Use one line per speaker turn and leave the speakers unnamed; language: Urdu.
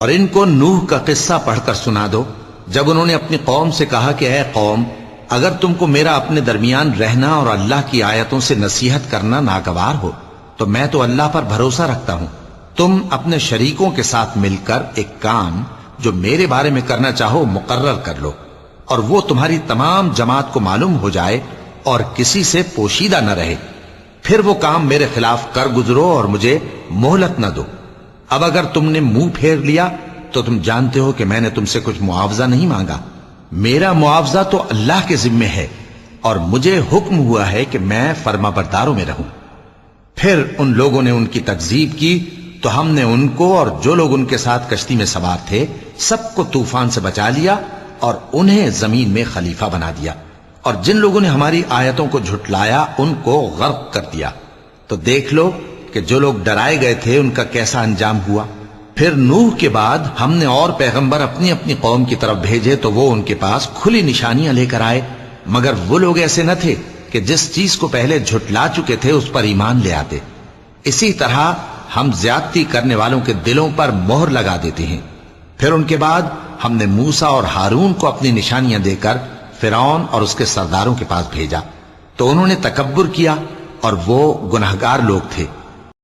اور ان کو نوح کا قصہ پڑھ کر سنا دو جب انہوں نے اپنی قوم سے کہا کہ اے قوم، اگر تم کو میرا اپنے درمیان رہنا اور اللہ کی آیتوں سے نصیحت کرنا ناگوار ہو تو میں تو اللہ پر بھروسہ رکھتا ہوں، تم اپنے شریکوں کے ساتھ مل کر ایک کام جو میرے بارے میں کرنا چاہو مقرر کر لو، اور وہ تمہاری تمام جماعت کو معلوم ہو جائے اور کسی سے پوشیدہ نہ رہے، پھر وہ کام میرے خلاف کر گزرو اور مجھے مہلت نہ دو۔ اب اگر تم نے منہ پھیر لیا تو تم جانتے ہو کہ میں نے تم سے کچھ معاوضہ نہیں مانگا، میرا معاوضہ تو اللہ کے ذمے ہے، اور مجھے حکم ہوا ہے کہ میں فرما برداروں میں رہوں۔ پھر ان لوگوں نے ان کی تکذیب کی تو ہم نے ان کو اور جو لوگ ان کے ساتھ کشتی میں سوار تھے سب کو طوفان سے بچا لیا اور انہیں زمین میں خلیفہ بنا دیا، اور جن لوگوں نے ہماری آیتوں کو جھٹلایا ان کو غرق کر دیا۔ تو دیکھ لو کہ جو لوگ ڈرائے گئے تھے ان کا کیسا انجام ہوا۔ پھر نوح کے بعد ہم نے اور پیغمبر اپنی اپنی قوم کی طرف بھیجے تو وہ ان کے پاس کھلی نشانیاں لے کر آئے، مگر وہ لوگ ایسے نہ تھے کہ جس چیز کو پہلے جھٹلا چکے تھے اس پر ایمان لے آتے۔ اسی طرح ہم زیادتی کرنے والوں کے دلوں پر مہر لگا دیتے ہیں۔ پھر ان کے بعد ہم نے موسیٰ اور ہارون کو اپنی نشانیاں دے کر فرعون اور اس کے سرداروں کے پاس بھیجا، تو انہوں نے تکبر کیا اور وہ گناہگار لوگ تھے۔